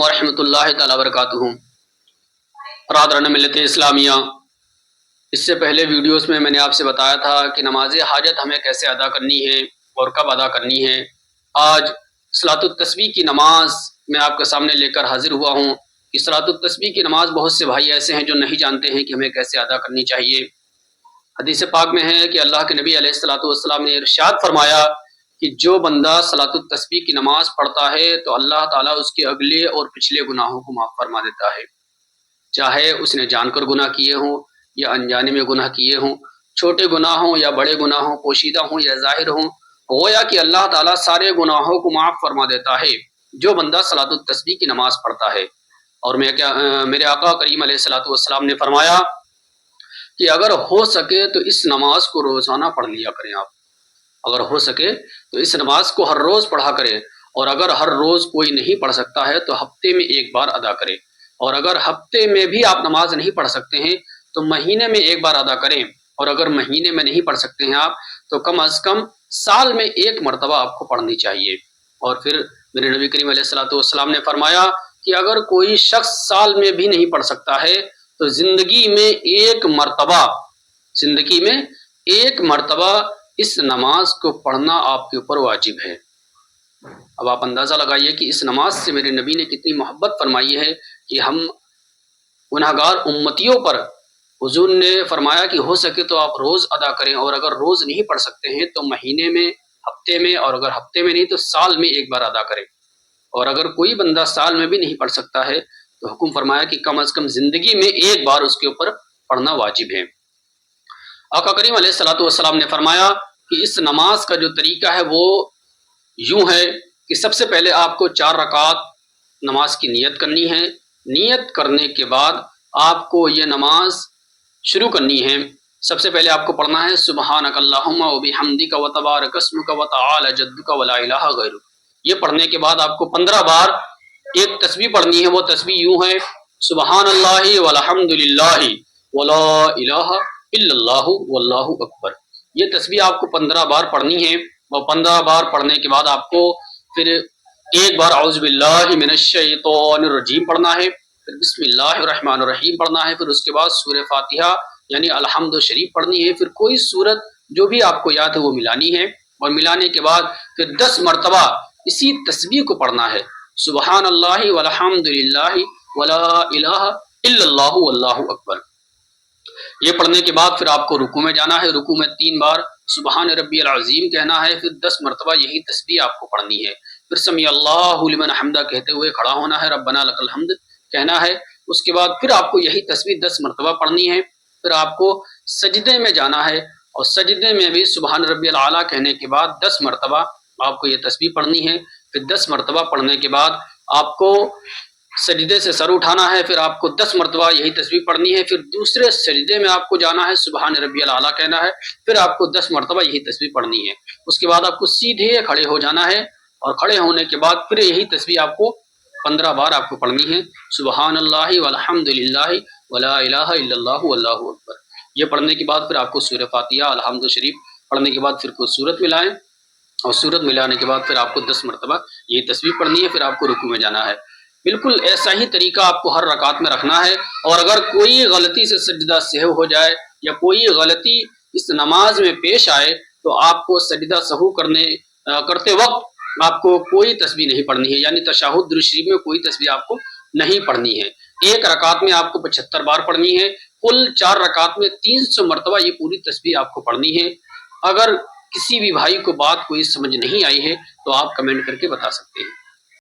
ورحمۃ اللہ تعالی وبرکاتہ۔ برادران ملت اسلامیہ، اس سے پہلے ویڈیوز میں نے آپ سے بتایا تھا کہ نماز حاجت ہمیں کیسے ادا کرنی ہے اور کب ادا کرنی ہے۔ آج صلاۃ التسبیح کی نماز میں آپ کے سامنے لے کر حاضر ہوا ہوں کہ صلاۃ التسبیح کی نماز بہت سے بھائی ایسے ہیں جو نہیں جانتے ہیں کہ ہمیں کیسے ادا کرنی چاہیے۔ حدیث پاک میں ہے کہ اللہ کے نبی علیہ الصلوۃ والسلام نے ارشاد فرمایا کہ جو بندہ صلاۃ التسبیح کی نماز پڑھتا ہے تو اللہ تعالیٰ اس کے اگلے اور پچھلے گناہوں کو معاف فرما دیتا ہے، چاہے اس نے جان کر گناہ کیے ہوں یا انجانے میں گناہ کیے ہوں، چھوٹے گناہ ہوں یا بڑے گناہ ہوں، پوشیدہ ہوں یا ظاہر ہوں، گویا کہ اللہ تعالیٰ سارے گناہوں کو معاف فرما دیتا ہے جو بندہ صلاۃ التسبیح کی نماز پڑھتا ہے۔ اور میرے آقا کریم علیہ الصلوۃ والسلام نے فرمایا کہ اگر ہو سکے تو اس نماز کو روزانہ پڑھ لیا کریں آپ، اگر ہو سکے تو اس نماز کو ہر روز پڑھا کریں، اور اگر ہر روز کوئی نہیں پڑھ سکتا ہے تو ہفتے میں ایک بار ادا کریں، اور اگر ہفتے میں بھی آپ نماز نہیں پڑھ سکتے ہیں تو مہینے میں ایک بار ادا کریں، اور اگر مہینے میں نہیں پڑھ سکتے ہیں آپ تو کم از کم سال میں ایک مرتبہ آپ کو پڑھنی چاہیے۔ اور پھر میرے نبی کریم علیہ الصلوۃ والسلام نے فرمایا کہ اگر کوئی شخص سال میں بھی نہیں پڑھ سکتا ہے تو زندگی میں ایک مرتبہ اس نماز کو پڑھنا آپ کے اوپر واجب ہے۔ اب آپ اندازہ لگائیے کہ اس نماز سے میرے نبی نے کتنی محبت فرمائی ہے کہ ہم گناہگار امتیوں پر حضور نے فرمایا کہ ہو سکے تو آپ روز ادا کریں، اور اگر روز نہیں پڑھ سکتے ہیں تو مہینے میں، ہفتے میں، اور اگر ہفتے میں نہیں تو سال میں ایک بار ادا کریں، اور اگر کوئی بندہ سال میں بھی نہیں پڑھ سکتا ہے تو حکم فرمایا کہ کم از کم زندگی میں ایک بار اس کے اوپر پڑھنا واجب ہے۔ آقا کریم علیہ الصلوۃ والسلام نے فرمایا کہ اس نماز کا جو طریقہ ہے وہ یوں ہے کہ سب سے پہلے آپ کو 4 رکعات نماز کی نیت کرنی ہے۔ نیت کرنے کے بعد آپ کو یہ نماز شروع کرنی ہے۔ سب سے پہلے آپ کو پڑھنا ہے سبحانک اللہم و بحمدک و تبارک اسمک و تعالی جدک و لا الہ غیرک۔ یہ پڑھنے کے بعد آپ کو 15 بار ایک تسبیح پڑھنی ہے۔ وہ تسبیح یوں ہے سبحان اللہ والحمد للہ ولا الہ الا اللہ واللہ اکبر۔ یہ تسبیح آپ کو 15 بار پڑھنی ہے، اور 15 بار پڑھنے کے بعد آپ کو پھر ایک بار اعوذ باللہ من الشیطان الرجیم پڑھنا ہے، پھر بسم اللہ الرحمن الرحیم پڑھنا ہے، پھر اس کے بعد سورہ فاتحہ یعنی الحمد شریف پڑھنی ہے، پھر کوئی سورت جو بھی آپ کو یاد ہے وہ ملانی ہے، اور ملانے کے بعد پھر 10 مرتبہ اسی تسبیح کو پڑھنا ہے سبحان اللہ والحمد للہ ولا الہ الا اللہ واللہ اکبر۔ یہ پڑھنے کے بعد پھر آپ کو رکوع میں جانا ہے، رکوع میں 3 بار سبحان ربی العظیم کہنا ہے، پھر 10 مرتبہ یہی تسبیح آپ کو پڑھنی ہے، پھر سمیع اللہ لمن حمدہ کہتے ہوئے کھڑا ہونا ہے، ربنا لک الحمد کہنا ہے، اس کے بعد پھر آپ کو یہی تسبیح 10 مرتبہ پڑھنی ہے، پھر آپ کو سجدے میں جانا ہے، اور سجدے میں بھی سبحان ربی الاعلیٰ کہنے کے بعد 10 مرتبہ آپ کو یہ تسبیح پڑھنی ہے، پھر 10 مرتبہ پڑھنے کے بعد آپ کو سجدے سے سر اٹھانا ہے، پھر آپ کو 10 مرتبہ یہی تسبیح پڑھنی ہے، پھر دوسرے سجدے میں آپ کو جانا ہے سبحان ربی الاعلیٰ کہنا ہے، پھر آپ کو 10 مرتبہ یہی تسبیح پڑھنی ہے، اس کے بعد آپ کو سیدھے کھڑے ہو جانا ہے، اور کھڑے ہونے کے بعد پھر یہی تسبیح آپ کو 15 بار آپ کو پڑھنی ہے سبحان اللہ والحمد للہ ولا الہ الا اللہ واللہ اکبر۔ یہ پڑھنے کے بعد پھر آپ کو سورہ فاتحہ الحمد شریف پڑھنے کے بعد پھر کوئی سورت ملائیں، اور سورت ملانے کے بعد پھر آپ کو 10 مرتبہ یہ تسبیح پڑھنی ہے، پھر آپ کو رکوع میں جانا ہے۔ بالکل ایسا ہی طریقہ آپ کو ہر رکعت میں رکھنا ہے، اور اگر کوئی غلطی سے سجدہ سہو ہو جائے یا کوئی غلطی اس نماز میں پیش آئے تو آپ کو سجدہ سہو کرتے وقت آپ کو کوئی تسبیح نہیں پڑھنی ہے، یعنی تشہد درود شریف میں کوئی تسبیح آپ کو نہیں پڑھنی ہے۔ ایک رکعت میں آپ کو 75 بار پڑھنی ہے، کل 4 رکعت میں 300 مرتبہ یہ پوری تسبیح آپ کو پڑھنی ہے۔ اگر کسی بھی بھائی کو بات کوئی سمجھ نہیں آئی ہے تو آپ کمنٹ کر کے بتا سکتے ہیں۔